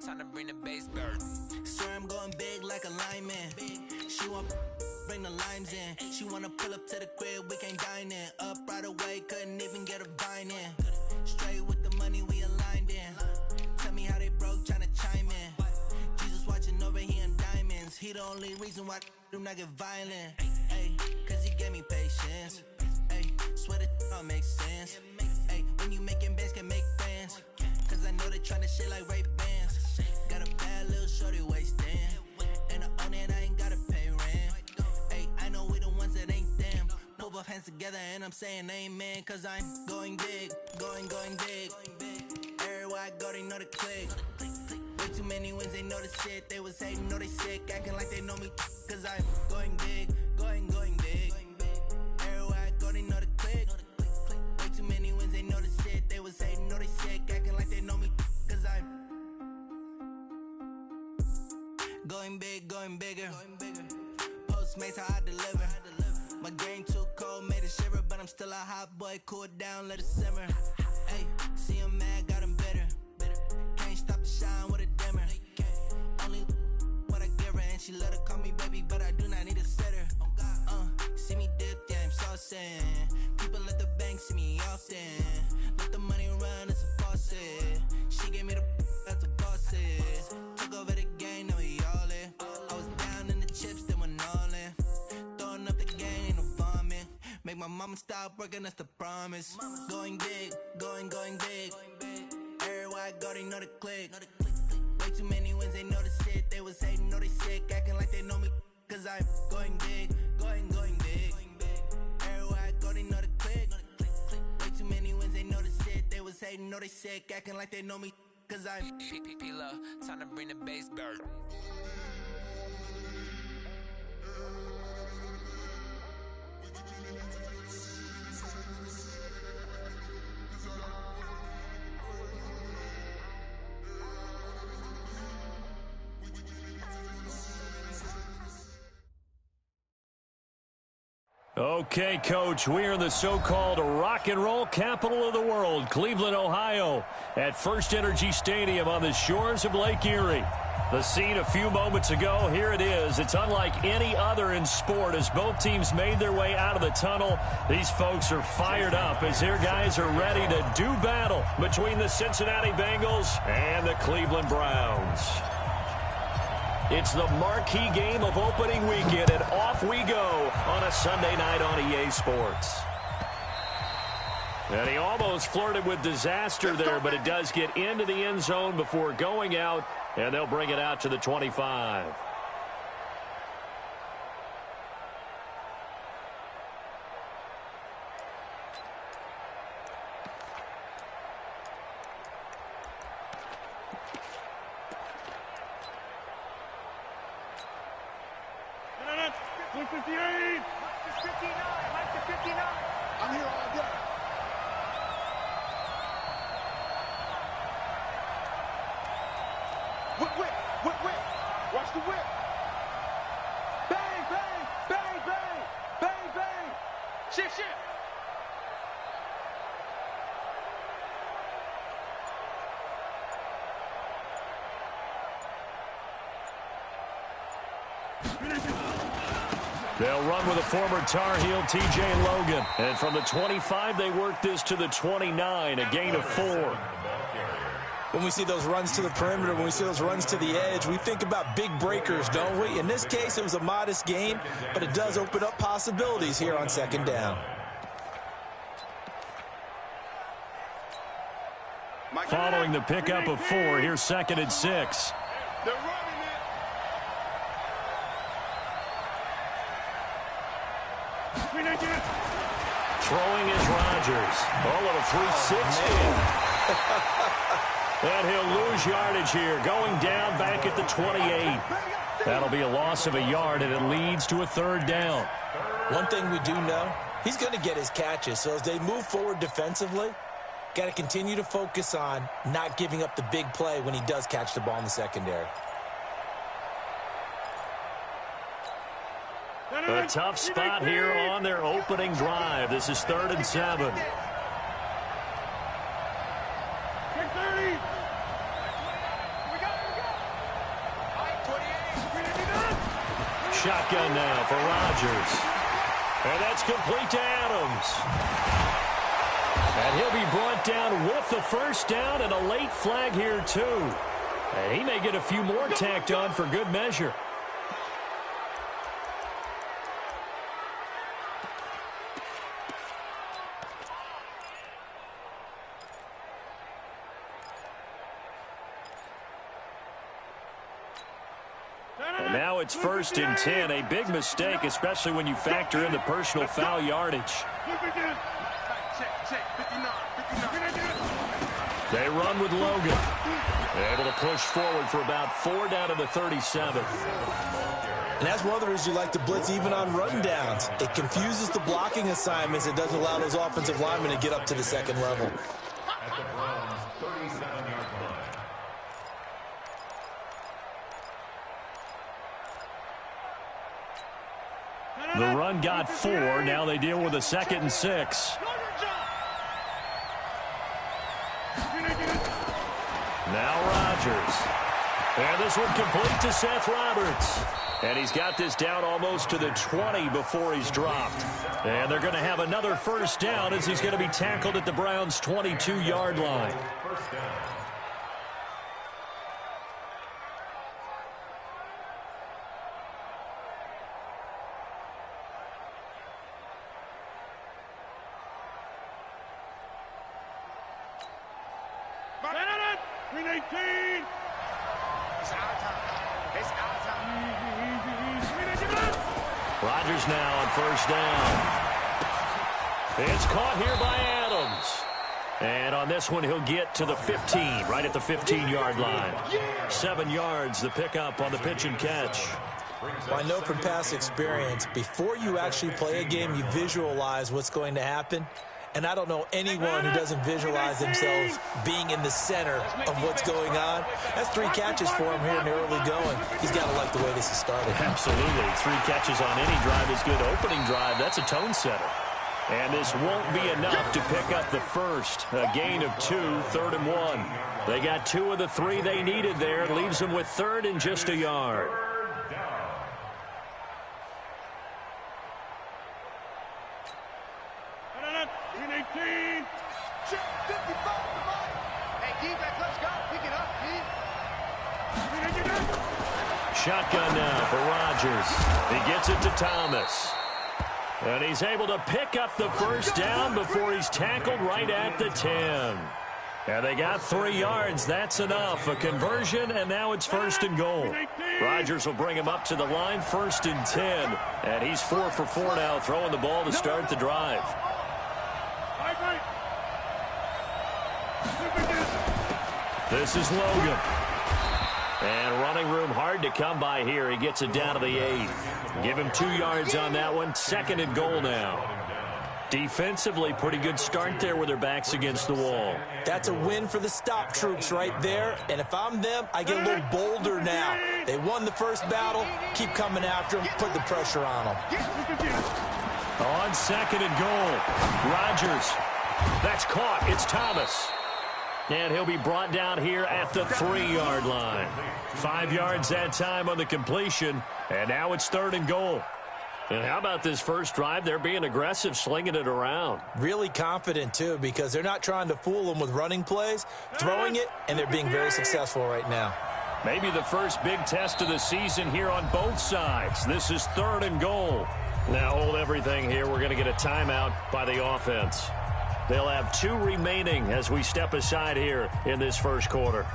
Time to bring the bass bird. Swear I'm going big like a lineman. She want bring the limes in. She wanna pull up to the crib, we can't dine in. Up right away, couldn't even get a vine in. Straight with the money we aligned in. Tell me how they broke, tryna chime in. Jesus watching over here in diamonds. He the only reason why do not get violent. Ay, cause he gave me patience. Ay, swear that all makes sense. Ay, when you making bands can make friends. Cause I know they tryna shit like Ray-Bans. Got a bad little shorty wasting. And I own it, I ain't gotta pay rent. Ay, I know we the ones that ain't them. Pull both hands together and I'm saying amen. Cause I'm going big, going big. Everywhere I go, they know the click. Way too many wins, they know the shit. They was hating, know they sick, acting like they know me. Cause I'm going big, going big. Everywhere I go, they know the click. Way too many wins, they know the shit. They was hating, know they sick, acting like they know me. Cause I'm going big, going bigger. Postmates how I deliver. My game too cold, made it shiver. But I'm still a hot boy, cool it down, let it simmer. Hey, see him mad, got him bitter. Can't stop the shine with a dimmer. Only what I give her, and she let her call me baby, but I do not need a sitter. See me dip, yeah, I'm saucing. People at the bank see me often. Let the money run, it's a faucet. She gave me the that's a boss is. Took over the game, now we all in. I was down in the chips, then went all in. Throwing up the game, ain't no vomit. Make my mama stop working, that's the promise. Going big, going big. Everywhere I go, they know the click. Way too many wins, they know the shit. They was hating, know they sick, acting like they know me. Cause I'm going big, going big. Everywhere I go, they know the click. Way too many wins, they know the shit. They was hating, know they sick, acting like they know me. Cause I'm time to bring the bass bird. Okay, Coach, we are in the so-called rock and roll capital of the world, Cleveland, Ohio, at First Energy Stadium on the shores of Lake Erie. The scene a few moments ago, here it is. It's unlike any other in sport as both teams made their way out of the tunnel. These folks are fired up as their guys are ready to do battle between the Cincinnati Bengals and the Cleveland Browns. It's the marquee game of opening weekend, and off we go on a Sunday night on EA Sports. And he almost flirted with disaster there, but it does get into the end zone before going out, and they'll bring it out to the 25. I'm here all day. Whip. Watch the whip. Bang, bang, bang, bang, bang, bang. Shit. They'll run with a former Tar Heel, TJ Logan. And from the 25, they work this to the 29, a gain of 4. When we see those runs to the perimeter, when we see those runs to the edge, we think about big breakers, don't we? In this case, it was a modest gain, but it does open up possibilities here on second down. Following the pickup of 4, here's 2nd and 6. They're running it. Throwing is Rodgers. Oh, a 360. And he'll lose yardage here, going down back at the 28. That'll be a loss of a yard, and it leads to a 3rd down. One thing we do know, he's going to get his catches. So as they move forward defensively, got to continue to focus on not giving up the big play when he does catch the ball in the secondary. A tough spot here on their opening drive. This is 3rd and 7. Shotgun now for Rodgers. And that's complete to Adams. And he'll be brought down with the first down and a late flag here, too. And he may get a few more tacked on for good measure. And now it's 1st and 10, a big mistake, especially when you factor in the personal foul yardage. They run with Logan. Able to push forward for about 4 down to the 37. And that's one of the reasons you like to blitz even on run downs. It confuses the blocking assignments. It doesn't allow those offensive linemen to get up to the second level. The run got 4. Now they deal with a 2nd and 6. Now Rodgers. And this one complete to Seth Roberts. And he's got this down almost to the 20 before he's dropped. And they're going to have another first down as he's going to be tackled at the Browns' 22-yard line. Rodgers now on first down. It's caught here by Adams. And on this one, he'll get to the 15, right at the 15-yard line. 7 yards, the pickup on the pitch and catch. Well, I know from past experience, before you actually play a game, you visualize what's going to happen. And I don't know anyone who doesn't visualize themselves being in the center of what's going on. That's 3 catches for him here in the early going. He's got to like the way this has started. Absolutely. 3 catches on any drive is good. Opening drive, that's a tone setter. And this won't be enough to pick up the first. A gain of 2, 3rd and 1. They got 2 of the 3 they needed there. Leaves them with 3rd and just a yard. Shotgun now for Rodgers. He gets it to Thomas. And he's able to pick up the first down before he's tackled right at the 10. And they got 3 yards. That's enough. A conversion, and now it's 1st and goal. Rodgers will bring him up to the line, 1st and 10. And he's 4 for 4 now, throwing the ball to start the drive. This is Logan. And running room hard to come by here. He gets it down to the 8. Give him 2 yards on that one. 2nd and goal now. Defensively, pretty good start there with their backs against the wall. That's a win for the stop troops right there. And if I'm them, I get a little bolder now. They won the first battle. Keep coming after them. Put the pressure on them. On 2nd and goal. Rodgers. That's caught. It's Thomas. And he'll be brought down here at the 3-yard line. 5 yards that time on the completion. And now it's 3rd and goal. And how about this first drive? They're being aggressive, slinging it around. Really confident, too, because they're not trying to fool them with running plays, throwing it, and they're being very successful right now. Maybe the first big test of the season here on both sides. This is 3rd and goal. Now hold everything here. We're going to get a timeout by the offense. They'll have 2 remaining as we step aside here in this first quarter.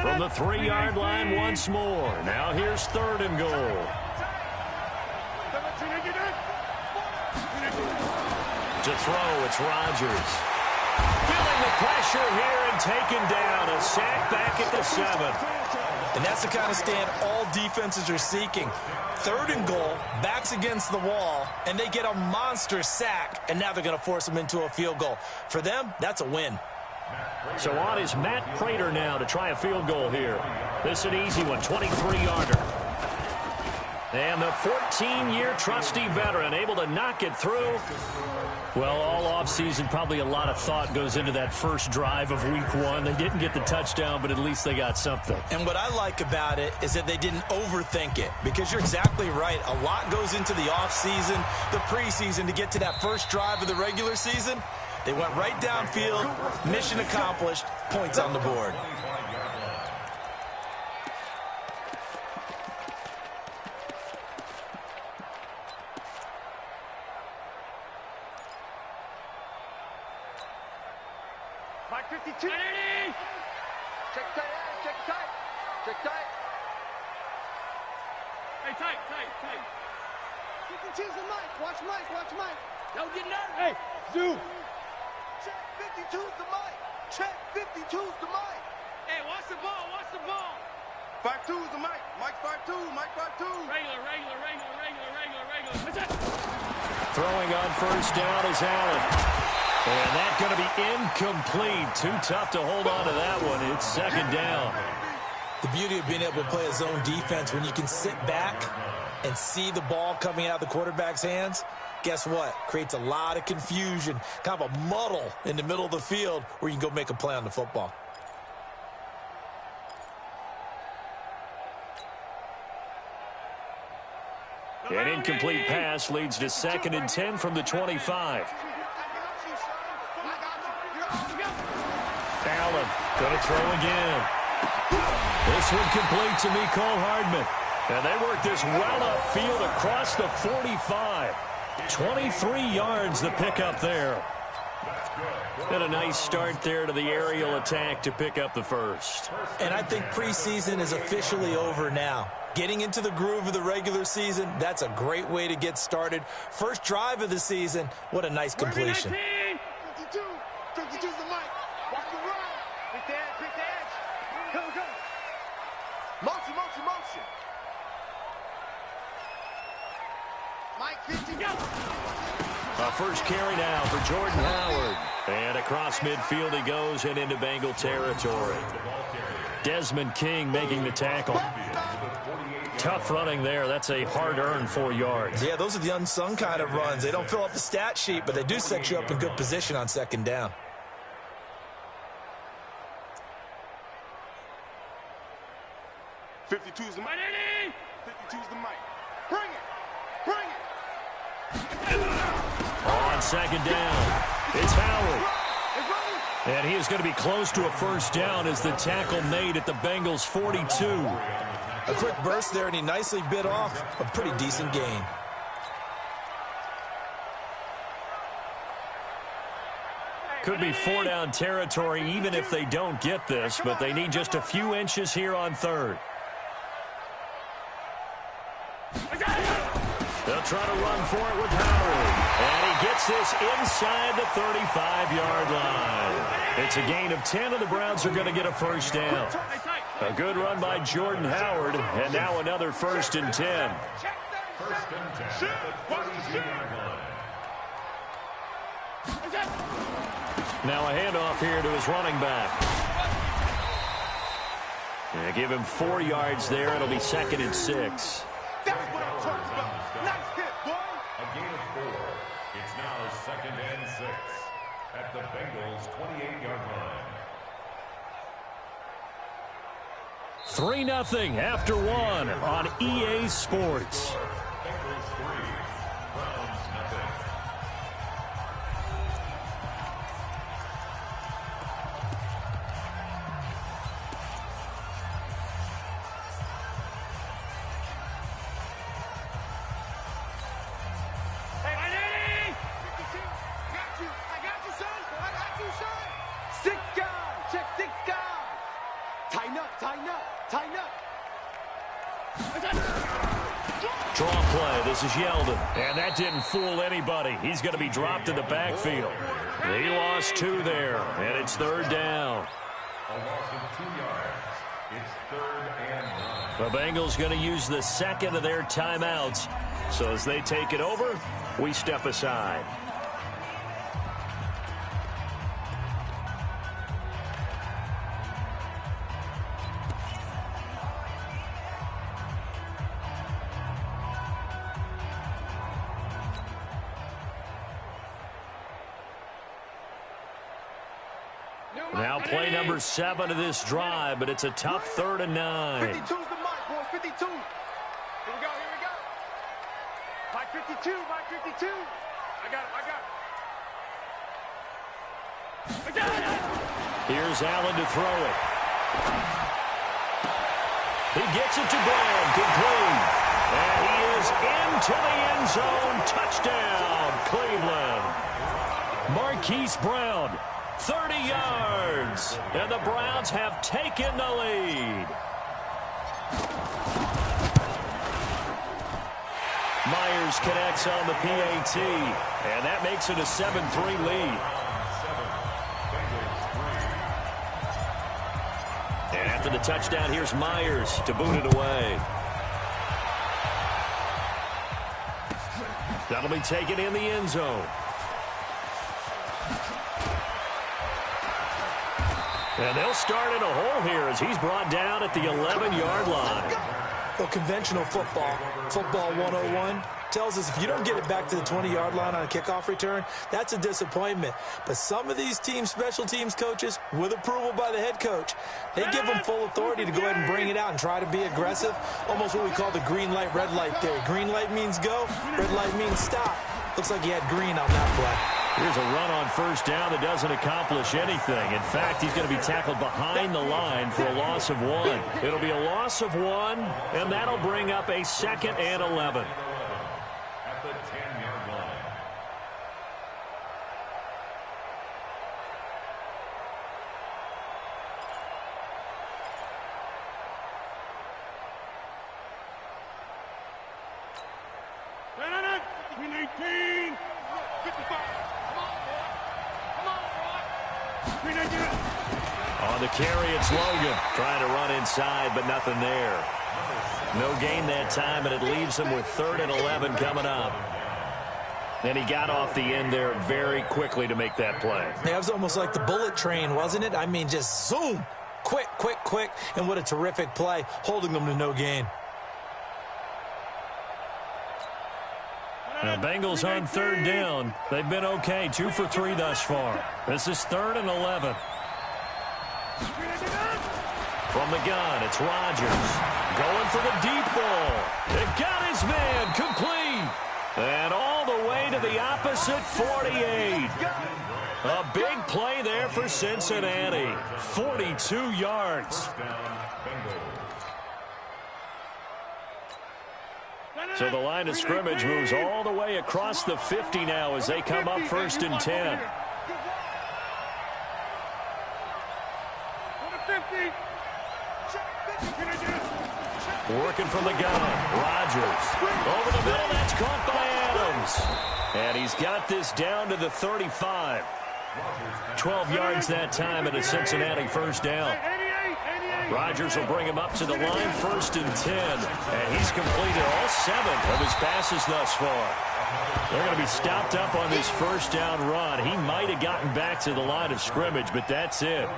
From the 3-yard line once more. Now here's 3rd and goal. To throw, it's Rodgers. Feeling the pressure here and taken down. A sack back at the 7. And that's the kind of stand all defenses are seeking. 3rd and goal, backs against the wall, and they get a monster sack, and now they're going to force them into a field goal. For them, that's a win. So on is Matt Prater now to try a field goal here. This is an easy one, 23-yarder. And the 14-year trusty veteran able to knock it through. Well, all offseason, probably a lot of thought goes into that first drive of week one. They didn't get the touchdown, but at least they got something. And what I like about it is that they didn't overthink it, because you're exactly right. A lot goes into the offseason, the preseason to get to that first drive of the regular season. They went right downfield, mission accomplished, points on the board. Mike 52. Check tight, check tight. Check tight. Hey, tight. 52's the Mike. Watch Mike. Don't get nervous. Hey, Zoo. Check 52's the Mike. Check 52's the Mike. Hey, watch the ball. 5-2's the Mike. Mike 5-2. Regular. What's that? Throwing on first down is Allen. And that's going to be incomplete. Too tough to hold on to that one. It's second down. The beauty of being able to play a zone defense, when you can sit back and see the ball coming out of the quarterback's hands, guess what? Creates a lot of confusion, kind of a muddle in the middle of the field where you can go make a play on the football. An incomplete pass leads to 2nd and 10 from the 25. Allen going to throw again. This one complete to Mecole Hardman. And they work this well upfield across the 45. 23 yards the pickup there. And a nice start there to the aerial attack to pick up the first. And I think preseason is officially over now. Getting into the groove of the regular season, that's a great way to get started. First drive of the season, what a nice completion. 52's the Mike. Watch the run. Pick the edge. Go. Motion. Mike 50. A first carry now for Jordan Howard. And across midfield he goes and into Bengal territory. Desmond King making the tackle. Tough running there. That's a hard-earned 4 yards. Yeah, those are the unsung kind of runs. They don't fill up the stat sheet, but they do set you up in good position on second down. $52's the Mike. 52's the Mike. Bring it. On second down, it's Howard. And he is going to be close to a first down as the tackle made at the Bengals' 42. A quick burst there, and he nicely bit off a pretty decent gain. Could be 4-down territory even if they don't get this, but they need just a few inches here on third. They'll try to run for it with Howard. And he gets this inside the 35-yard line. It's a gain of 10, and the Browns are going to get a first down. A good run by Jordan Howard, and now another 1st and 10. Now a handoff here to his running back. And give him 4 yards there. It'll be 2nd and 6. That's what I'm talking about. Nice hit, boy. A gain of 4. It's now 2nd and 6 at the Bengals' 28-yard line. 3-0 after 1 on EA Sports. Bengals 3, Browns nothing. Draw play. This is Yeldon. And that didn't fool anybody. He's going to be dropped in the backfield. He lost 2 there, and it's 3rd down. A loss of 2 yards. It's 3rd and 9. The Bengals going to use the 2nd of their timeouts. So as they take it over, we step aside. Now play number 7 of this drive, but it's a tough 3rd and 9. 52's the mic, boys. 52. Here we go. Mike 52. I got it. Here's Allen to throw it. He gets it to Brown, complete. And he is into the end zone. Touchdown, Cleveland. Marquise Brown, 30 yards. And the Browns have taken the lead. Myers connects on the PAT. And that makes it a 7-3 lead. And after the touchdown, here's Myers to boot it away. That'll be taken in the end zone. And they'll start in a hole here as he's brought down at the 11-yard line. Well, conventional football 101, tells us if you don't get it back to the 20-yard line on a kickoff return, that's a disappointment. But some of these teams, special teams coaches, with approval by the head coach, they give them full authority to go ahead and bring it out and try to be aggressive, almost what we call the green light, red light theory. Green light means go, red light means stop. Looks like he had green on that play. Here's a run on first down that doesn't accomplish anything. In fact, he's going to be tackled behind the line for a loss of 1. It'll be a loss of 1, and that'll bring up a 2nd and 11. At the 10-yard line. Between 18. 55. On the carry, it's Logan trying to run inside, but nothing there. No gain that time, and it leaves him with 3rd and 11 coming up. And he got off the end there very quickly to make that play. It was almost like the bullet train, wasn't it? I mean, just zoom. Quick, and what a terrific play, holding them to no gain. Now, Bengals on 3rd down. They've been okay, 2 for 3 thus far. This is 3rd and 11. From the gun, it's Rodgers. Going for the deep ball. It got his man, complete. And all the way to the opposite 48. A big play there for Cincinnati. 42 yards. So the line of scrimmage moves all the way across the 50 now as they come up 1st and 10. Working from the gun. Rodgers. Over the middle, that's caught by Adams. And he's got this down to the 35. 12 yards that time at a Cincinnati 1st down. Rodgers will bring him up to the line, 1st and 10. And he's completed all 7 of his passes thus far. They're going to be stopped up on this 1st down run. He might have gotten back to the line of scrimmage, but that's it.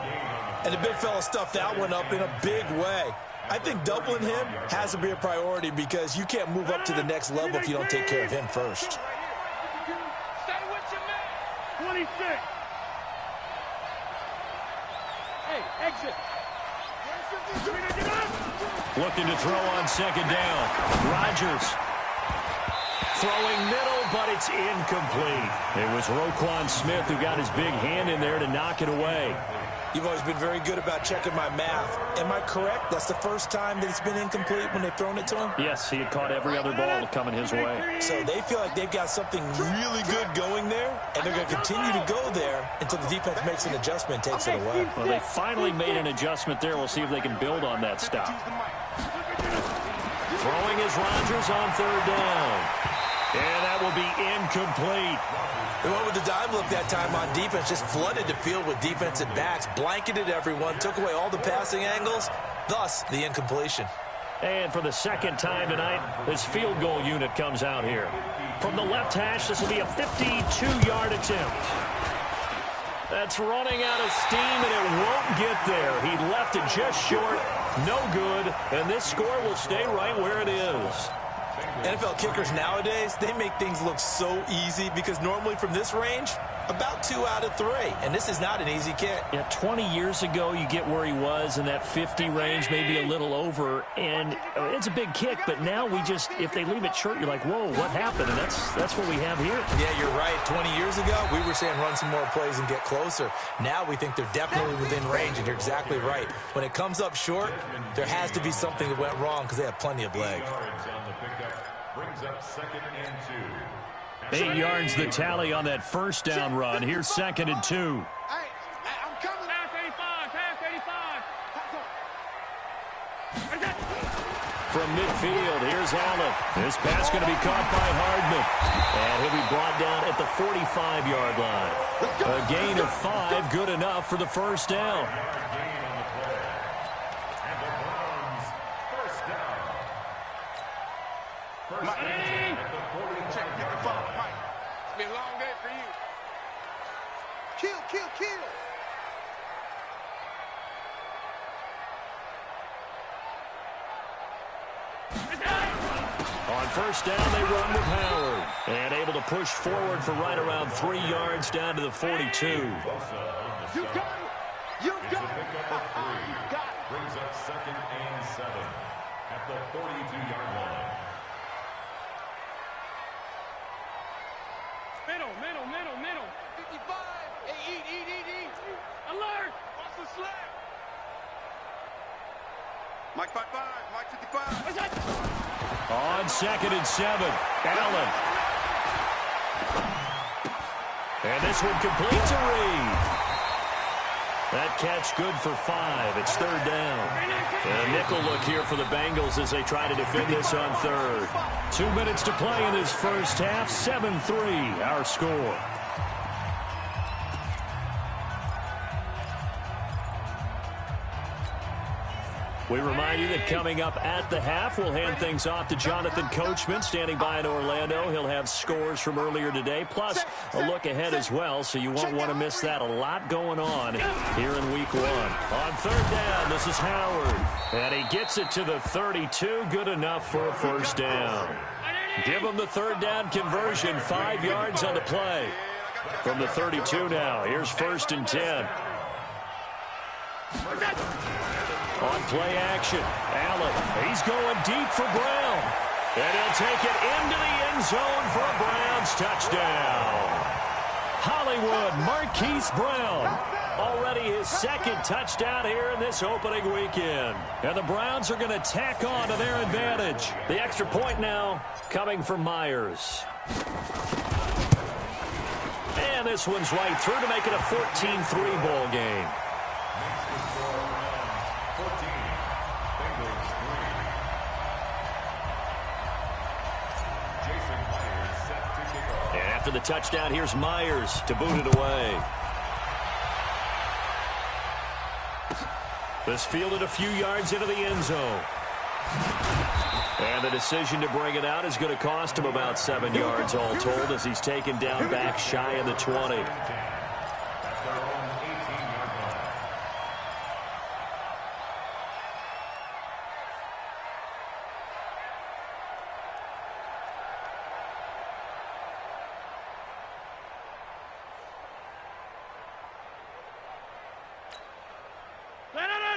And the big fella stuffed that one up in a big way. I think doubling him has to be a priority because you can't move up to the next level if you don't take care of him first. Stay with your man. 26. Hey, exit. Looking to throw on 2nd down. Rodgers throwing middle, but it's incomplete. It was Roquan Smith who got his big hand in there to knock it away. You've always been very good about checking my math. Am I correct? That's the first time that it's been incomplete when they've thrown it to him? Yes, he had caught every other ball coming his way. So they feel like they've got something really good going there, and they're going to continue to go there until the defense makes an adjustment and takes it away. Well, they finally made an adjustment there. We'll see if they can build on that stop. Throwing is Rodgers on 3rd down. And that will be incomplete. They went with the dime look that time on defense, just flooded the field with defensive backs, blanketed everyone, took away all the passing angles, thus the incompletion. And for the 2nd time tonight, this field goal unit comes out here. From the left hash, this will be a 52-yard attempt. That's running out of steam, and it won't get there. He left it just short, no good, and this score will stay right where it is. NFL kickers nowadays, they make things look so easy because normally from this range, about 2 out of 3. And this is not an easy kick. Yeah, 20 years ago, you get where he was in that 50 range, maybe a little over. And it's a big kick, but now we just, if they leave it short, you're like, whoa, what happened? And that's what we have here. Yeah, you're right. 20 years ago, we were saying run some more plays and get closer. Now we think they're definitely within range, and you're exactly right. When it comes up short, there has to be something that went wrong because they have plenty of leg. Brings up 2nd and 2. 8 yards the tally on that first down run. Here's 2nd and 2. Hey, I'm coming. Pass 85. From midfield, here's Allen. This pass going to be caught by Hardman. And he'll be brought down at the 45-yard line. A gain of 5, good enough for the first down. It's been a long day for you. Kill. On first down, they run with Howard. And able to push forward for right around 3 yards down to the 42. You got it. You got it. Brings up 2nd and 7 at the 42-yard line. Middle. 55. Hey, eat. Alert. Watch the slack. Mike 55. Mike 55. On 2nd and 7, Allen. And this one complete to Reed. That catch good for 5. It's 3rd down. And a nickel look here for the Bengals as they try to defend this on 3rd. 2 minutes to play in this first half. 7-3 our score. We remind you that coming up at the half, we'll hand things off to Jonathan Coachman, standing by in Orlando. He'll have scores from earlier today, plus a look ahead as well, so you won't want to miss that. A lot going on here in Week 1. On 3rd down, this is Howard, and he gets it to the 32. Good enough for a first down. Give him the 3rd down conversion, 5 yards on the play. From the 32 now, here's 1st and 10. On play action, Allen, he's going deep for Brown. And he'll take it into the end zone for a Browns touchdown. Hollywood Marquise Brown, already his 2nd touchdown here in this opening weekend. And the Browns are going to tack on to their advantage. The extra point now coming from Myers. And this one's right through to make it a 14-3 ball game. After the touchdown, here's Myers to boot it away. This fielded a few yards into the end zone. And the decision to bring it out is going to cost him about 7 yards all told as he's taken down back shy of the 20.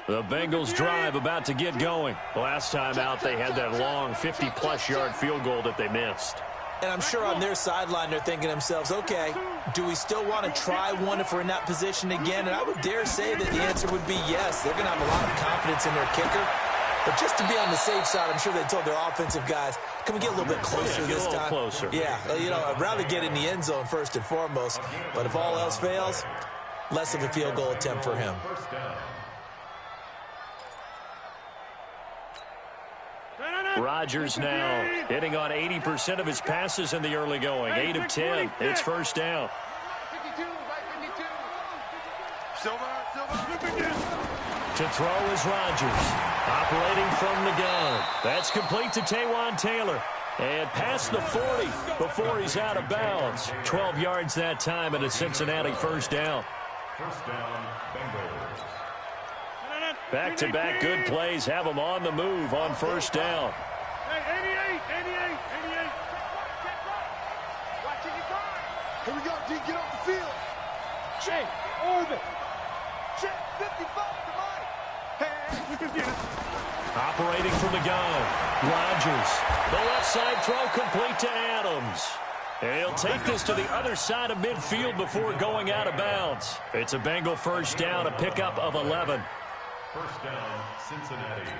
The Bengals drive about to get going. Last time out, they had that long 50-plus yard field goal that they missed. And I'm sure on their sideline, they're thinking to themselves, okay, do we still want to try one if we're in that position again? And I would dare say that the answer would be yes. They're going to have a lot of confidence in their kicker. But just to be on the safe side, I'm sure they told their offensive guys, can we get a little bit closer this time? Closer. Yeah, you know, I'd rather get in the end zone first and foremost. But if all else fails, less of a field goal attempt for him. Rodgers now hitting on 80% of his passes in the early going. 8 of 10. It's first down. To throw is Rodgers. Operating from the gun. That's complete to Taywan Taylor. And past the 40 before he's out of bounds. 12 yards that time and a Cincinnati first down. First down, Bengals. Back-to-back good plays have them on the move on first down. Hey, 88. Here we go, G. Get off the field. Check. Orbit. Check. 55 to Mike. Hey, look at this. Operating from the gun, Rodgers. The left side throw complete to Adams. And he'll take this to the other side of midfield before going out of bounds. It's a Bengal first down, a pickup of 11. First down, Cincinnati.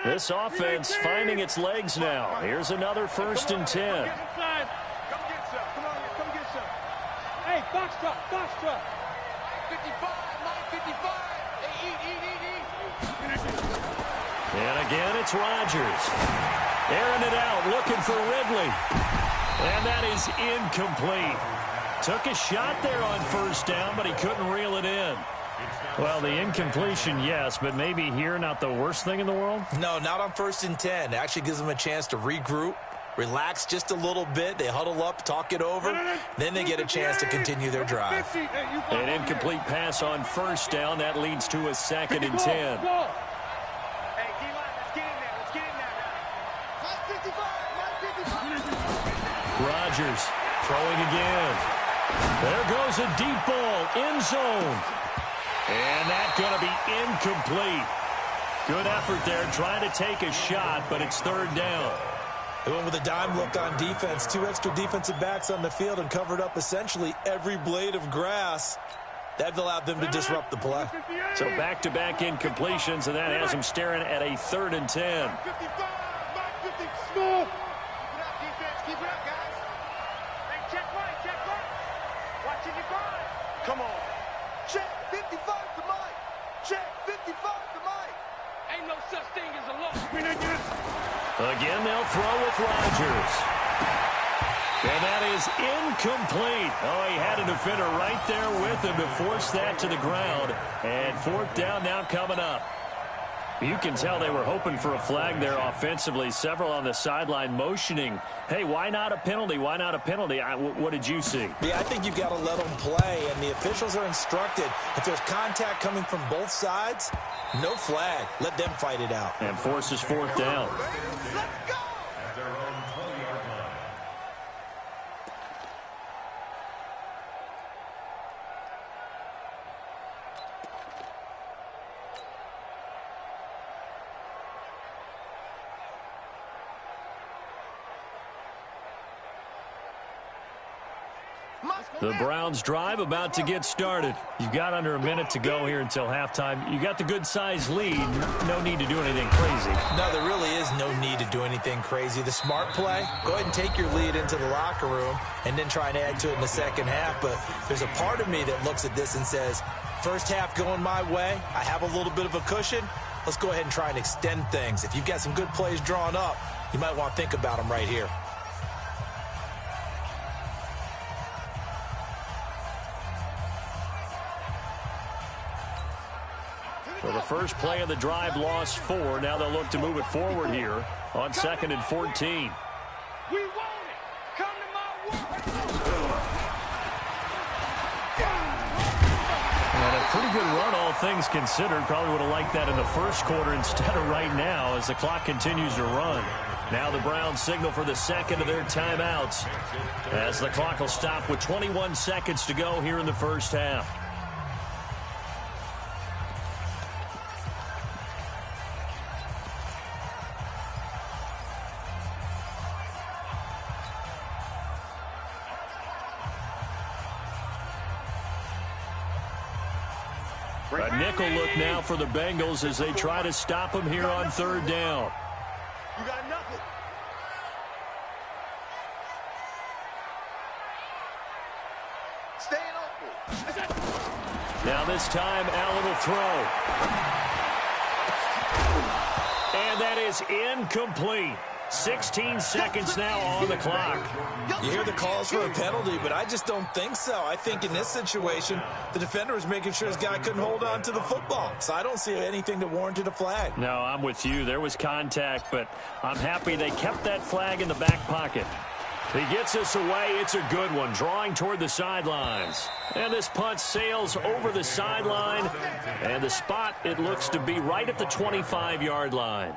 This offense finding its legs now. Here's another 1st and 10. Come get some. Come on, come get some. Hey, box truck, box truck. 55, Mike, 55. Hey, eat. And again, it's Rodgers. Airing it out, looking for Ridley. And that is incomplete. Took a shot there on 1st down, but he couldn't reel it in. Well, the incompletion, yes, but maybe here not the worst thing in the world? No, not on 1st and 10. It actually gives them a chance to regroup, relax just a little bit. They huddle up, talk it over. Then they get a chance to continue their drive. An incomplete pass on 1st down. That leads to a 2nd and 10. Hey, D-line, let's get in there. Let's get in there now. Mike 55, Mike 55. Rodgers throwing again. There goes a deep ball, end zone. And that's going to be incomplete. Good effort there, trying to take a shot, but it's 3rd down. They went with a dime look on defense. 2 extra defensive backs on the field and covered up essentially every blade of grass. That allowed them to disrupt the play. So back-to-back incompletions, and that has them staring at a 3rd and 10. 55, Mike 50, smooth. Keep it up, defense. Keep it up, guys. Hey, check right, check right. Watching your grind. Come on. Check 55 to Mike. Check 55 to Mike. Ain't no such thing as a loss. Again, they'll throw with Rodgers. And that is incomplete. Oh, he had a defender right there with him to force that to the ground. And 4th down now coming up. You can tell they were hoping for a flag there offensively. Several on the sideline motioning. Hey, why not a penalty? Why not a penalty? What did you see? Yeah, I think you've got to let them play, and the officials are instructed. If there's contact coming from both sides, no flag. Let them fight it out. And forces 4th down. Let's go. At their own 20-yard line. The Browns drive about to get started. You've got under a minute to go here until halftime. You got the good-sized lead. No need to do anything crazy. No, there really is no need to do anything crazy. The smart play, go ahead and take your lead into the locker room and then try and add to it in the second half. But there's a part of me that looks at this and says, first half going my way, I have a little bit of a cushion. Let's go ahead and try and extend things. If you've got some good plays drawn up, you might want to think about them right here. For the first play of the drive, lost 4. Now they'll look to move it forward here on 2nd and 14. We want it. Come to my world. And a pretty good run, all things considered. Probably would have liked that in the first quarter instead of right now as the clock continues to run. Now the Browns signal for the 2nd of their timeouts as the clock will stop with 21 seconds to go here in the first half. A nickel look now for the Bengals as they try to stop him here on 3rd down. You got nothing. Staying open. Now this time, Allen will throw. And that is incomplete. 16 seconds now on the clock. You hear the calls for a penalty, but I just don't think so. I think in this situation, the defender was making sure his guy couldn't hold on to the football. So I don't see anything that warranted a flag. No, I'm with you. There was contact, but I'm happy they kept that flag in the back pocket. He gets this away. It's a good one, drawing toward the sidelines. And this punt sails over the sideline. And the spot, it looks to be right at the 25-yard line.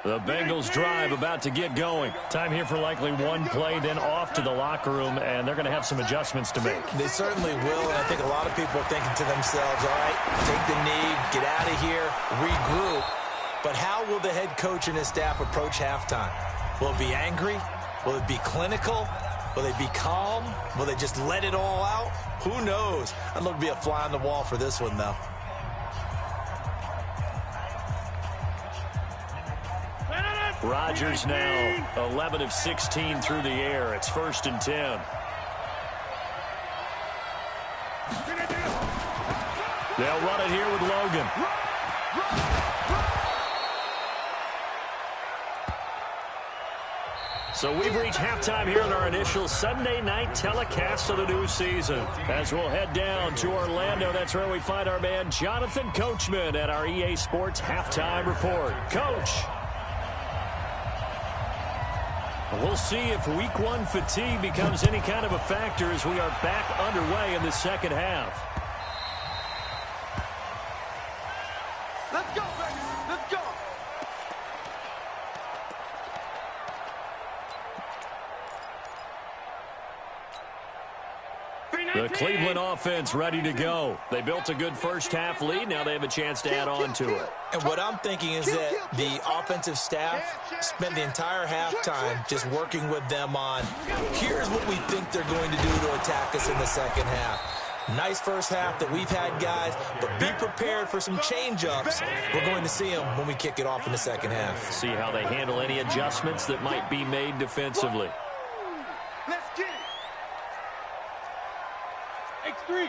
The Bengals drive about to get going. Time here for likely one play, then off to the locker room, and they're going to have some adjustments to make. They certainly will, and I think a lot of people are thinking to themselves, all right, take the knee, get out of here, regroup. But how will the head coach and his staff approach halftime? Will it be angry? Will it be clinical? Will they be calm? Will they just let it all out? Who knows? I'd love to be a fly on the wall for this one, though. Rodgers now 11 of 16 through the air. It's 1st and 10. They'll run it here with Logan. So we've reached halftime here in our initial Sunday night telecast of the new season. As we'll head down to Orlando, that's where we find our man Jonathan Coachman at our EA Sports Halftime Report. Coach. We'll see if week one fatigue becomes any kind of a factor as we are back underway in the second half. Let's go, baby. Let's go. The Cleveland offense ready to go. They built a good first half lead. Now they have a chance to add on to it. And what I'm thinking is that the offensive staff spent the entire halftime just working with them on, here's what we think they're going to do to attack us in the second half. Nice first half that we've had, guys, but be prepared for some change-ups. We're going to see them when we kick it off in the second half. See how they handle any adjustments that might be made defensively. Let's get it. X3,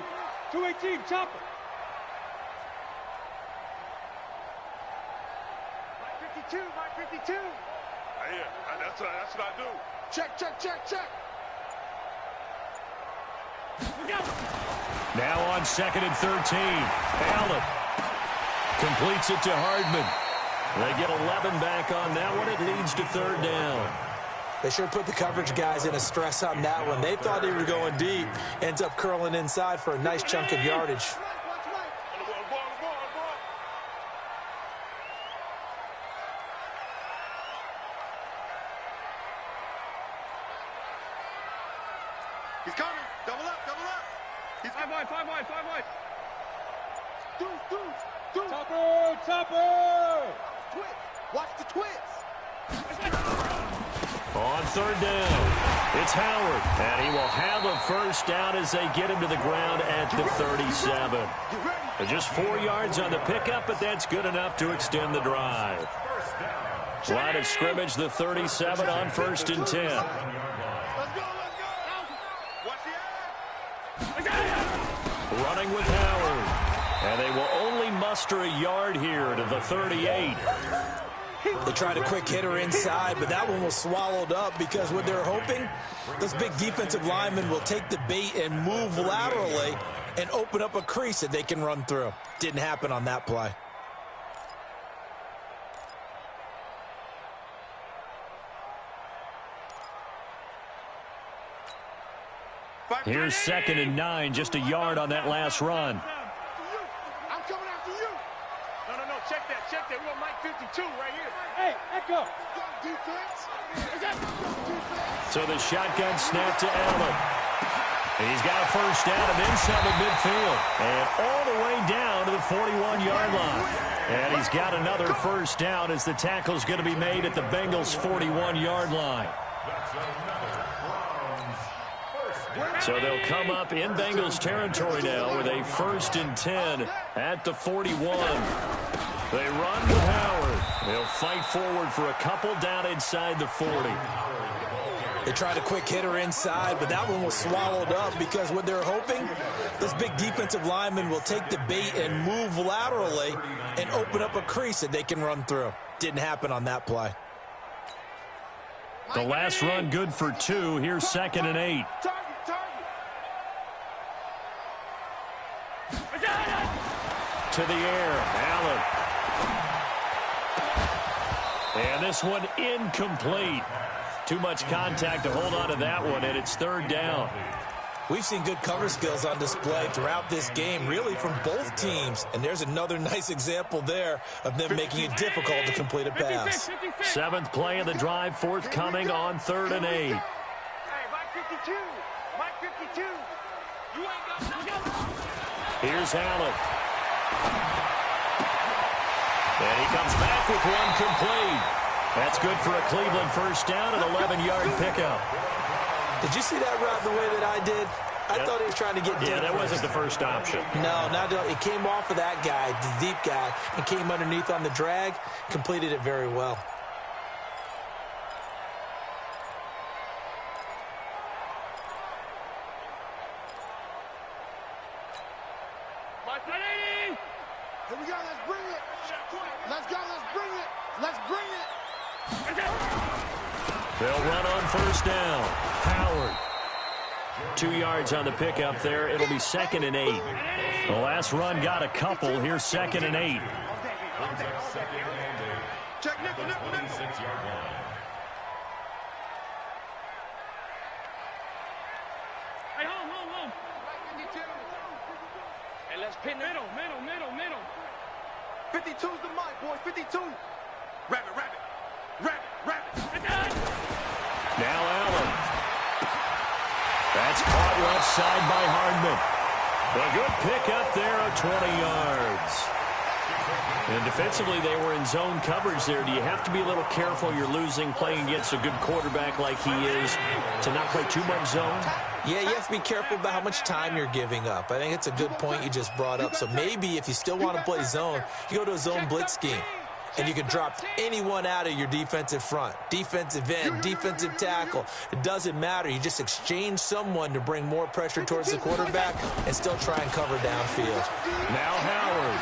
218, chopper. My 52, my 52. Yeah, that's what I do. Check, check, check, check. Now on 2nd and 13. Allen completes it to Hardman. They get 11 back on that one. It leads to 3rd down. They sure put the coverage guys in a stress on that one. They thought they were going deep. Ends up curling inside for a nice chunk of yardage. He's coming. Double up, double up. He's 5 wide, 5 wide, 5 wide. Deuce. Topper. Twist. Watch the twist. On 3rd down, it's Howard, and he will have a first down as they get him to the ground at the 37. Just 4 yards on the pickup, but that's good enough to extend the drive. Line of scrimmage, the 37 on 1st and 10. Let's go. Watch the eye. Running with Howard, and they will only muster a yard here to the 38. They tried a quick hitter inside, but that one was swallowed up because what they're hoping, those big defensive linemen will take the bait and move laterally and open up a crease that they can run through. Didn't happen on that play. Here's 2nd and 9, just a yard on that last run. I'm coming after you. No, check that. We got Mike 52 right here. Hey, Echo. Defense. So the shotgun snap to Allen. And he's got a first down and inside the midfield. And all the way down to the 41-yard line. And he's got another first down as the tackle's going to be made at the Bengals' 41-yard line. So they'll come up in Bengals territory now with a 1st and 10 at the 41. They run with Howard. They'll fight forward for a couple down inside the 40. They tried a quick hitter inside, but that one was swallowed up because what they're hoping, those big defensive linemen will take the bait and move laterally and open up a crease that they can run through. Didn't happen on that play. The last run good for 2. Here's 2nd and 8. To the air, Allen. And this one incomplete. Too much contact to hold on to that one, and it's 3rd down. We've seen good cover skills on display throughout this game, really from both teams. And there's another nice example there of them making it difficult to complete a pass. 7th play of the drive, forthcoming on 3rd and 8. Hey, Mike 52. Mike 52. You ain't got Here's Allen. And he comes back with one complete. That's good for a Cleveland first down, an 11-yard pickup. Did you see that route the way that I did? I thought he was trying to get deep. Yeah, that wasn't the first option. No, not at all. It came off of that guy, the deep guy, and came underneath on the drag, completed it very well. Here we go, let's bring it. Let's go, let's bring it. Let's bring it. They'll run on first down. Howard. 2 yards on the pickup there. It'll be 2nd and 8. The last run got a couple. Here's 2nd and 8. Check nickel, nickel, nickel. 26-yard line. Hey, home. Hey, let's pin middle. 52's the mic, boys. 52. Rabbit. Now Allen. That's caught left side by Hardman. A good pickup there of 20 yards. And defensively, they were in zone coverage there. Do you have to be a little careful? You're losing, playing against a good quarterback like he is, to not play too much zone? Yeah, you have to be careful about how much time you're giving up. I think it's a good point you just brought up. So maybe if you still want to play zone, you go to a zone blitz scheme. And you can drop anyone out of your defensive front, defensive end, defensive tackle. It doesn't matter. You just exchange someone to bring more pressure towards the quarterback and still try and cover downfield. Now Howard.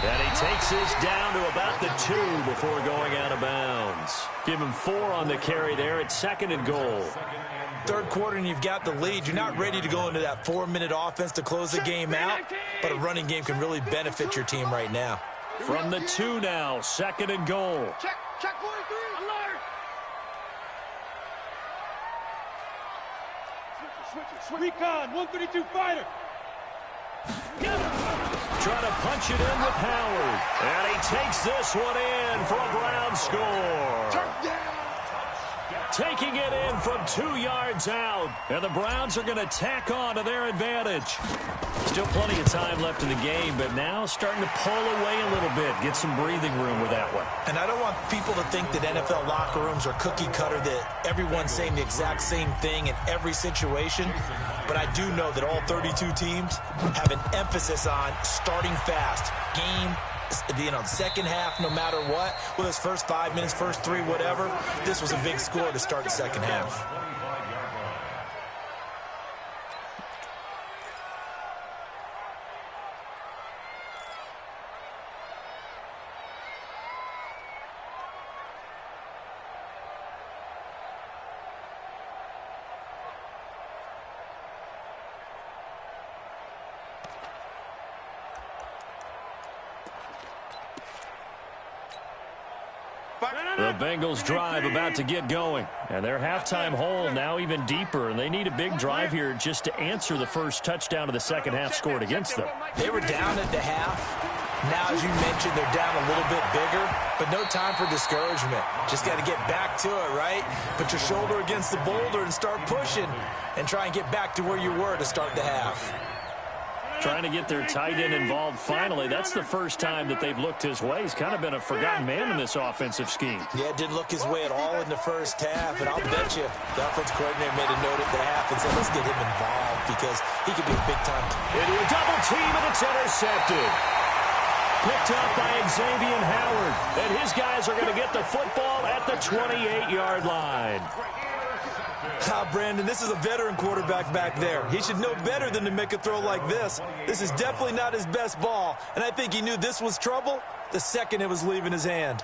And he takes this down to about the 2 before going out of bounds. Give him 4 on the carry there. It's 2nd and goal. Third quarter and you've got the lead. You're not ready to go into that 4-minute offense to close the game out, but a running game can really benefit your team right now. From the 2 now, 2nd and goal. Check 43. Alert. Switch. Recon, 132 fighter. Trying to punch it in with Howard. And he takes this one in for a Brown score. Taking it in from 2 yards out. And the Browns are going to tack on to their advantage. Still plenty of time left in the game, but now starting to pull away a little bit. Get some breathing room with that one. And I don't want people to think that NFL locker rooms are cookie cutter, that everyone's saying the exact same thing in every situation. But I do know that all 32 teams have an emphasis on starting fast. Second half, no matter what, whether it's first 5 minutes, first 3, whatever, this was a big score to start the second half. The Bengals drive about to get going. And their halftime hole now even deeper. And they need a big drive here just to answer the first touchdown of the second half scored against them. They were down at the half. Now, as you mentioned, they're down a little bit bigger. But no time for discouragement. Just got to get back to it, right? Put your shoulder against the boulder and start pushing. And try and get back to where you were to start the half. Trying to get their tight end involved finally. That's the first time that they've looked his way. He's kind of been a forgotten man in this offensive scheme. Yeah, didn't look his way at all in the first half. And I'll bet you the offensive coordinator made a note at the half and said, let's get him involved because he could be a big-time. Into a double team, and it's intercepted. Picked up by Xavier Howard. And his guys are going to get the football at the 28-yard line. Brandon, this is a veteran quarterback back there. He should know better than to make a throw like this. This is definitely not his best ball, and I think he knew this was trouble the second it was leaving his hand.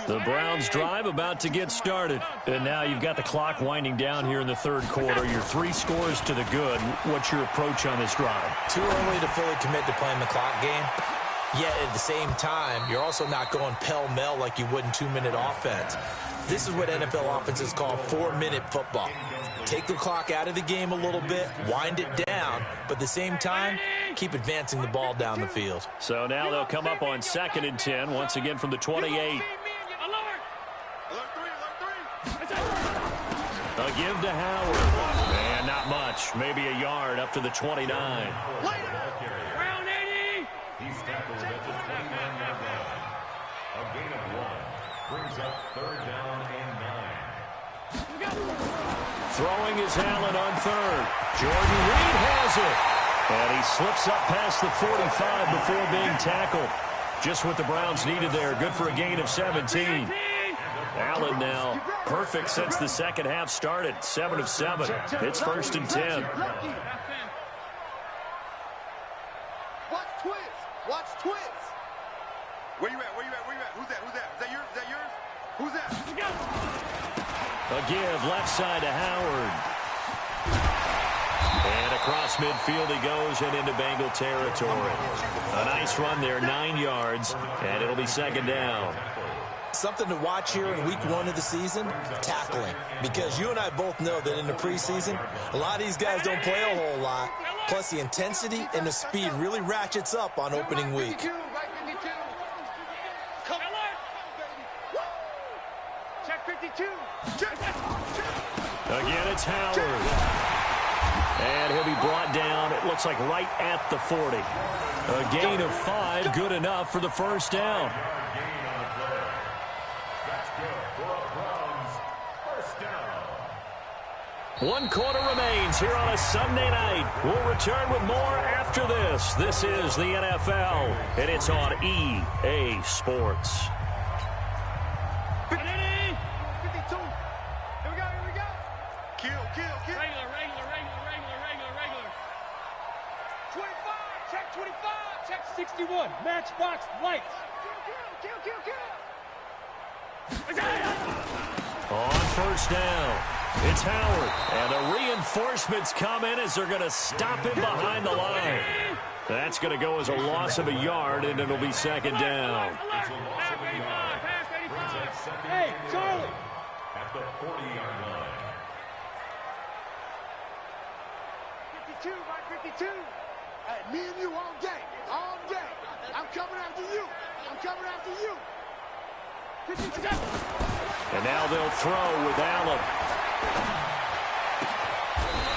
The Browns drive about to get started. And now you've got the clock winding down here in the third quarter. Your 3 scores to the good. What's your approach on this drive? Too early to fully commit to playing the clock game. Yet at the same time, you're also not going pell-mell like you would in 2-minute offense. this is what NFL offenses call 4-minute football. Take the clock out of the game a little bit, wind it down, but at the same time, keep advancing the ball down the field. So now they'll come up on 2nd and 10, once again from the 28. A give to Howard. And not much. Maybe a yard up to the 29. Round 80. He's tackled at the 29-yard line. A gain of 1 brings up 3rd down and 9. Throwing is Allen on 3rd. Jordan Reed has it. And he slips up past the 45 before being tackled. Just what the Browns needed there. Good for a gain of 17. Allen now perfect since the second half started. 7 of 7. It's 1st and 10. Watch twins. Watch twins. Where you at? Where you at? Where you at? Who's that? Who's that? Is that yours? Is that yours? Who's that? A give left side to Howard. And across midfield he goes and into Bengal territory. A nice run there, 9 yards, and it'll be 2nd down. Something to watch here in week 1 of the season, tackling. Because you and I both know that in the preseason, a lot of these guys don't play a whole lot. Plus the intensity and the speed really ratchets up on opening week. Check 52. Again, it's Howard. And he'll be brought down, it looks like right at the 40. A gain of 5, good enough for the 1st down. One quarter remains here on a Sunday night. We'll return with more after this. This is the NFL, and it's on EA Sports. 52. Here we go, here we go. Kill. Regular. 25, check 25, check 61. Matchbox lights. Kill. On 1st down, it's Howard. And the reinforcements come in as they're going to stop him behind the line. That's going to go as a loss of a yard, and it'll be 2nd down. Hey, Charlie. At the 40-yard line. 52 by 52. Hey, me and you all day. All day. I'm coming after you. And now they'll throw with Allen.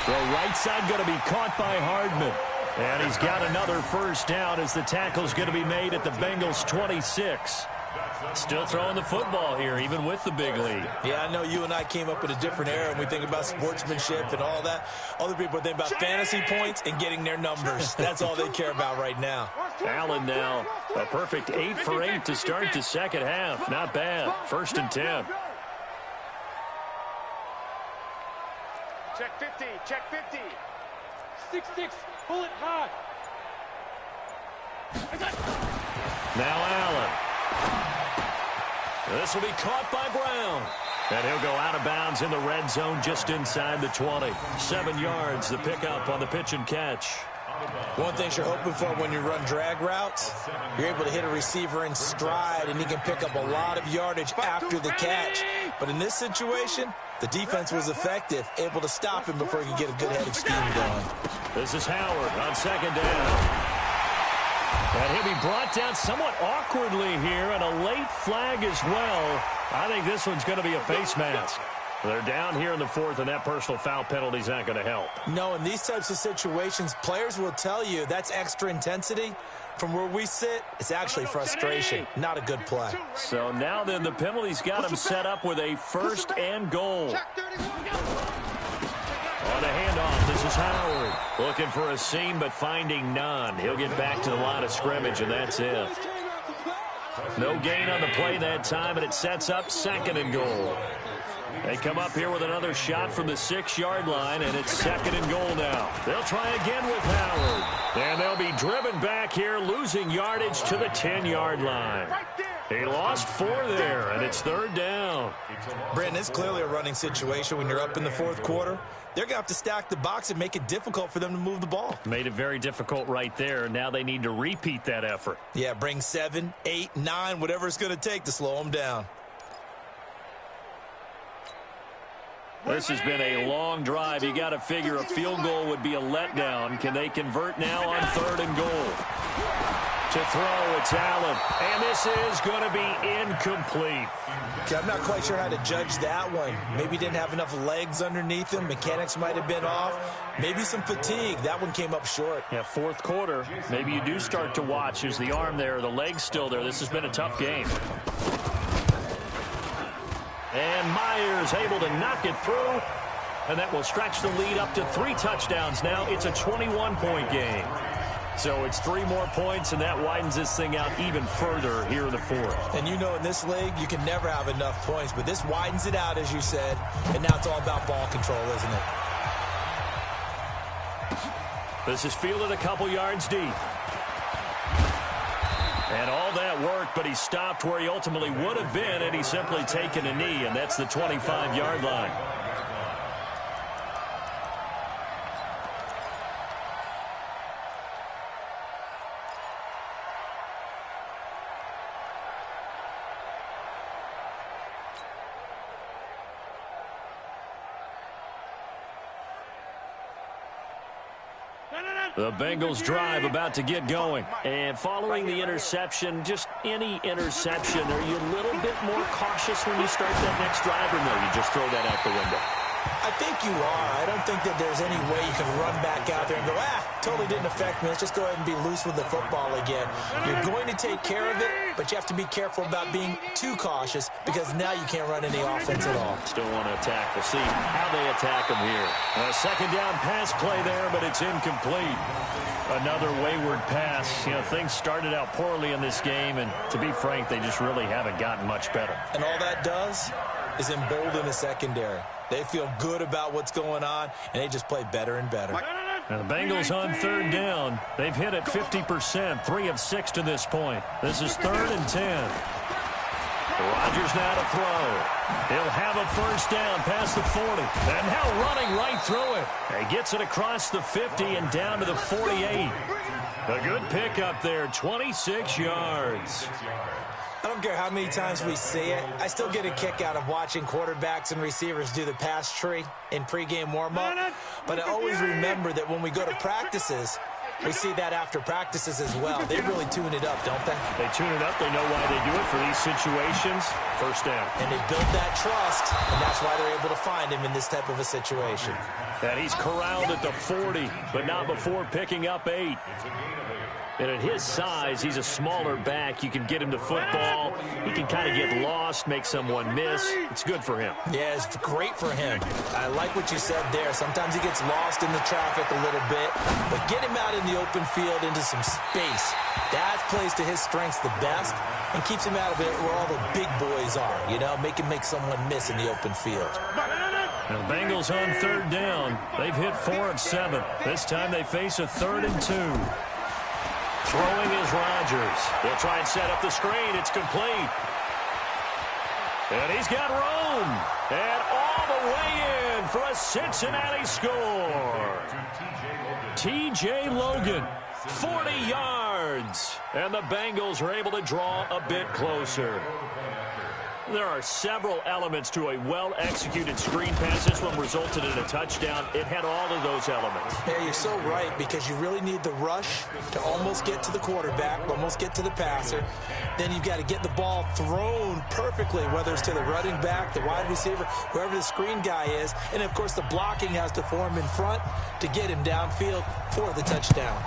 The right side going to be caught by Hardman. And he's got another 1st down as the tackle's going to be made at the Bengals' 26. Still throwing the football here, even with the big lead. Yeah, I know you and I came up in a different era, and we think about sportsmanship and all that. Other people think about fantasy points and getting their numbers. That's all they care about right now. Allen now, a perfect 8 for 8 to start the second half. Not bad. 1st and 10. Check 50, check 50. 6-6, pull it hard. Now Allen. This will be caught by Brown. And he'll go out of bounds in the red zone just inside the 20. 7 yards, the pickup on the pitch and catch. One thing you're hoping for when you run drag routes, you're able to hit a receiver in stride, and he can pick up a lot of yardage after the catch. But in this situation, the defense was effective, able to stop him before he could get a good head of steam going. This is Howard on 2nd down. And he'll be brought down somewhat awkwardly here, and a late flag as well. I think this one's going to be a face mask. They're down here in the 4th, and that personal foul penalty is not going to help. No, in these types of situations, players will tell you that's extra intensity. From where we sit, it's actually frustration. Not a good play. So now then, the penalty's got him set up with a 1st and goal. On the handoff, this is Howard. Looking for a seam, but finding none. He'll get back to the line of scrimmage, and that's it. No gain on the play that time, and it sets up 2nd and goal. They come up here with another shot from the 6-yard line, and it's 2nd and goal now. They'll try again with Howard. And they'll be driven back here, losing yardage to the 10-yard line. He lost 4 there, and it's 3rd down. Brandon, it's clearly a running situation when you're up in the 4th quarter. They're going to have to stack the box and make it difficult for them to move the ball. Made it very difficult right there. Now they need to repeat that effort. Yeah, bring 7, 8, 9, whatever it's going to take to slow them down. This has been a long drive. You got to figure a field goal would be a letdown. Can they convert now on 3rd and goal? To throw, it's Allen. And this is going to be incomplete. Okay, I'm not quite sure how to judge that one. Maybe didn't have enough legs underneath him. Mechanics might have been off. Maybe some fatigue. That one came up short. Yeah, 4th quarter. Maybe you do start to watch. Is the arm there, the leg's still there. This has been a tough game. And Myers able to knock it through. And that will stretch the lead up to 3 touchdowns now. It's a 21-point game. So it's 3 more points, and that widens this thing out even further here in the 4th. And you know in this league, you can never have enough points, but this widens it out, as you said, and now it's all about ball control, isn't it? This is fielded a couple yards deep. And all that work, but he stopped where he ultimately would have been, and he's simply taken a knee, and that's the 25-yard line. The Bengals drive about to get going. And following the interception, just any interception, are you a little bit more cautious when you start that next drive, or no, you just throw that out the window? I think you are. I don't think that there's any way you can run back out there and go, totally didn't affect me. Let's just go ahead and be loose with the football again. You're going to take care of it, but you have to be careful about being too cautious because now you can't run any offense at all. Still want to attack. We'll see how they attack them here. A 2nd down pass play there, but it's incomplete. Another wayward pass. You know, things started out poorly in this game, and to be frank, they just really haven't gotten much better. And all that does is embolden the secondary. They feel good about what's going on, and they just play better and better. Now the Bengals on 3rd down. They've hit it 50%, 3 of 6 to this point. This is 3rd and 10. Rodgers now to throw. He'll have a 1st down past the 40. And now running right through it. He gets it across the 50 and down to the 48. A good pickup there, 26 yards. I don't care how many times we see it. I still get a kick out of watching quarterbacks and receivers do the pass tree in pregame warm-up. But I always remember that when we go to practices, we see that after practices as well. They really tune it up, don't they? They tune it up. They know why they do it for these situations. 1st down. And they build that trust, and that's why they're able to find him in this type of a situation. And he's corralled at the 40, but not before picking up 8. And at his size, he's a smaller back. You can get him to football. He can kind of get lost, make someone miss. It's good for him. Yeah, it's great for him. I like what you said there. Sometimes he gets lost in the traffic a little bit, but get him out in the open field into some space. That plays to his strengths the best and keeps him out of it where all the big boys are, you know, make someone miss in the open field. Now the Bengals on 3rd down. They've hit 4 of 7. This time they face a 3rd and 2. Throwing is Rodgers. They'll try and set up the screen. It's complete. And he's got room. And all the way in for a Cincinnati score. T.J. Logan, 40 yards. And the Bengals are able to draw a bit closer. There are several elements to a well-executed screen pass. This one resulted in a touchdown. It had all of those elements. Yeah, you're so right, because you really need the rush to almost get to the quarterback, almost get to the passer. Then you've got to get the ball thrown perfectly, whether it's to the running back, the wide receiver, whoever the screen guy is. And, of course, the blocking has to form in front to get him downfield for the touchdown.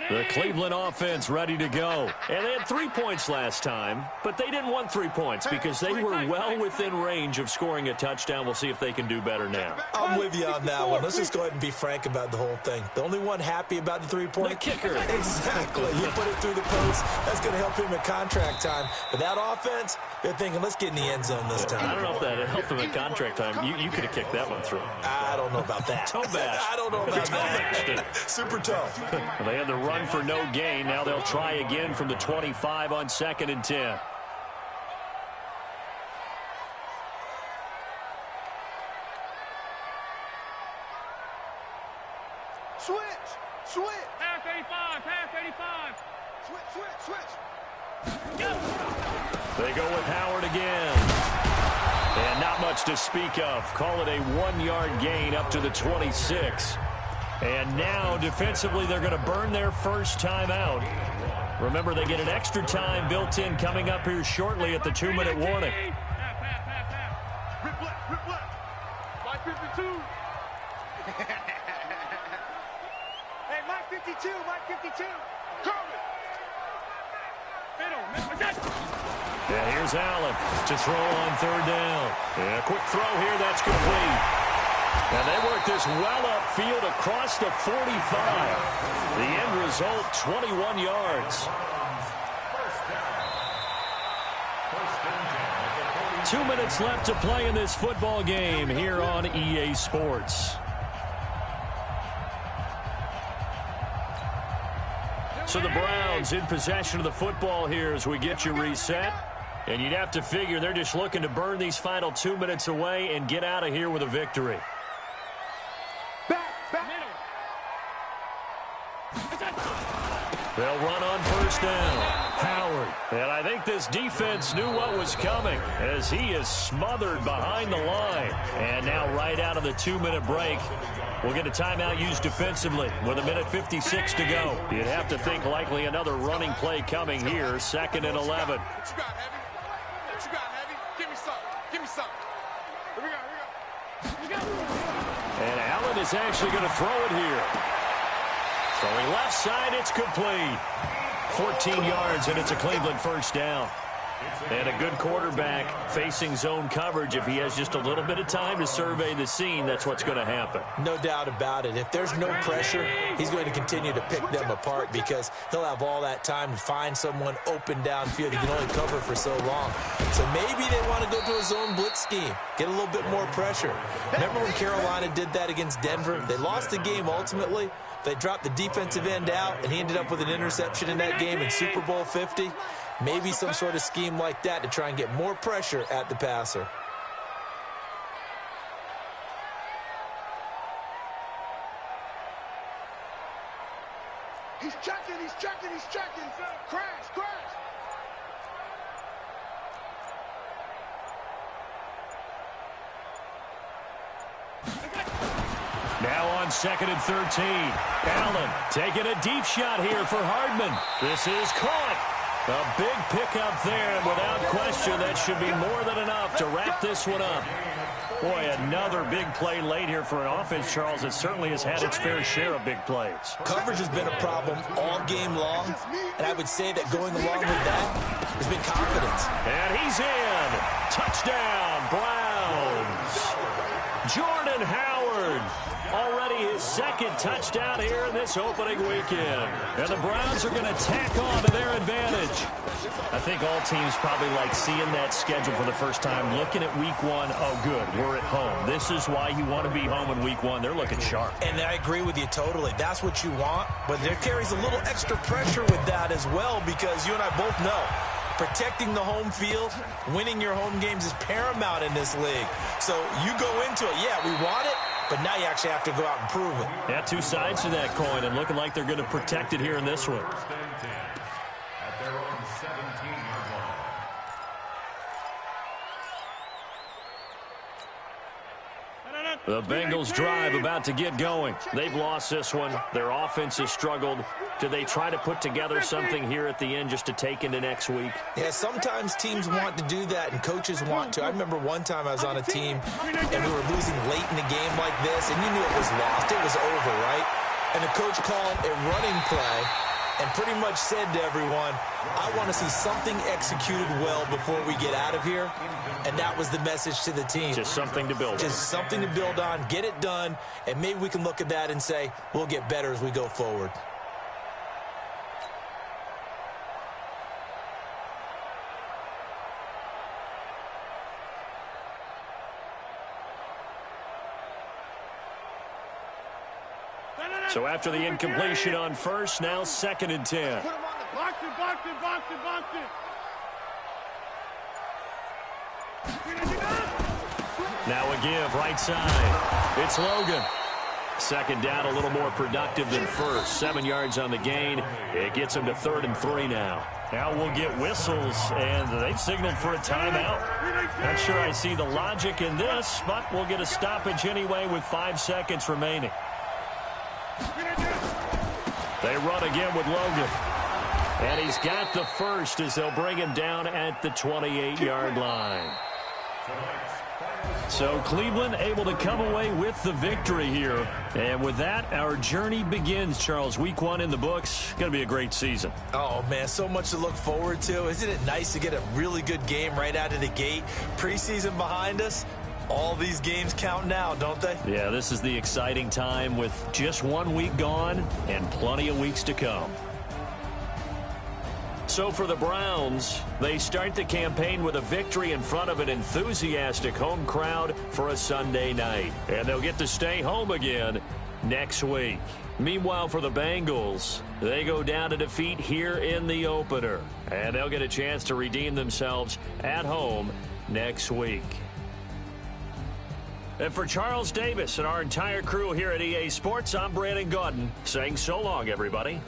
The Cleveland offense ready to go. And they had 3 points last time, but they didn't want 3 points because they were well within range of scoring a touchdown. We'll see if they can do better now. I'm with you on that one. Let's just go ahead and be frank about the whole thing. The only one happy about the 3-point? The kicker. Exactly. You put it through the post. That's going to help him at contract time. But that offense, they're thinking, let's get in the end zone this time. I don't know if that helped him at contract time. You could have kicked that one through. I don't know about that. Toe bash. I don't know about that. Super tough. They had the run for no gain. Now they'll try again from the 25 on 2nd and 10. Switch. Pass 85. Switch. They go with Howard again. And not much to speak of. Call it a 1-yard gain up to the 26. And now, defensively, they're going to burn their first time out. Remember, they get an extra time built in coming up here shortly at the 2-minute warning. Rip left. Mike 52. Hey, Mike 52. Curve it. And here's Allen to throw on third down. And a quick throw here, that's complete. And they work this well upfield across the 45. The end result, 21 yards. 2 minutes left to play in this football game here on EA Sports. So the Browns in possession of the football here as we get you reset. And you'd have to figure they're just looking to burn these final 2 minutes away and get out of here with a victory. They'll run on first down. Howard. And I think this defense knew what was coming as he is smothered behind the line. And now right out of the 2-minute break, we'll get a timeout used defensively with 1:56 to go. You'd have to think likely another running play coming here, 2nd and 11. What you got, Heavy? Give me some. Here we go. And Allen is actually going to throw it here. Throwing left side, it's complete. 14 yards, and it's a Cleveland first down. And a good quarterback facing zone coverage. If he has just a little bit of time to survey the scene, that's what's going to happen. No doubt about it. If there's no pressure, he's going to continue to pick them apart because he'll have all that time to find someone open downfield. He can only cover for so long. So maybe they want to go to a zone blitz scheme, get a little bit more pressure. Remember when Carolina did that against Denver? They lost the game ultimately. They dropped the defensive end out, and he ended up with an interception in that game in Super Bowl 50. Maybe some sort of scheme like that to try and get more pressure at the passer. He's checking. Crash. Now on 2nd and 13. Allen taking a deep shot here for Hardman. This is caught. A big pickup there, and without question, that should be more than enough to wrap this one up. Boy, another big play late here for an offense, Charles, that certainly has had its fair share of big plays. Coverage has been a problem all game long, and I would say that going along with that has been confidence. And he's in. Touchdown, Browns. Jordan Howard. Already his 2nd touchdown here in this opening weekend. And the Browns are going to tack on to their advantage. I think all teams probably like seeing that schedule for the first time, looking at week 1. Oh, good, we're at home. This is why you want to be home in week 1. They're looking sharp. And I agree with you totally. That's what you want. But there carries a little extra pressure with that as well because you and I both know protecting the home field, winning your home games is paramount in this league. So you go into it, yeah, we want it, but now you actually have to go out and prove it. Yeah, 2 sides to that coin, and looking like they're going to protect it here in this one. At their own 17-yard line. The Bengals drive about to get going. They've lost this one. Their offense has struggled. Do they try to put together something here at the end just to take into next week? Yeah, sometimes teams want to do that and coaches want to. I remember one time I was on a team and we were losing late in a game like this, and you knew it was lost. It was over, right? And the coach called a running play and pretty much said to everyone, I want to see something executed well before we get out of here. And that was the message to the team. Just something to build on. Just something to build on, get it done, and maybe we can look at that and say, we'll get better as we go forward. So after the incompletion on first, now 2nd and 10. Put him on the box it. Now a give, right side. It's Logan. Second down, a little more productive than first. 7 yards on the gain. It gets them to 3rd and 3 now. Now we'll get whistles, and they've signaled for a timeout. Not sure I see the logic in this, but we'll get a stoppage anyway with 5 seconds remaining. They run again with Logan. And he's got the first as they'll bring him down at the 28-yard line. So Cleveland able to come away with the victory here. And with that, our journey begins, Charles. Week 1 in the books. Going to be a great season. Oh, man, so much to look forward to. Isn't it nice to get a really good game right out of the gate? Preseason behind us. All these games count now, don't they? Yeah, this is the exciting time with just 1 week gone and plenty of weeks to come. So for the Browns, they start the campaign with a victory in front of an enthusiastic home crowd for a Sunday night. And they'll get to stay home again next week. Meanwhile, for the Bengals, they go down to defeat here in the opener. And they'll get a chance to redeem themselves at home next week. And for Charles Davis and our entire crew here at EA Sports, I'm Brandon Gaudin saying so long, everybody.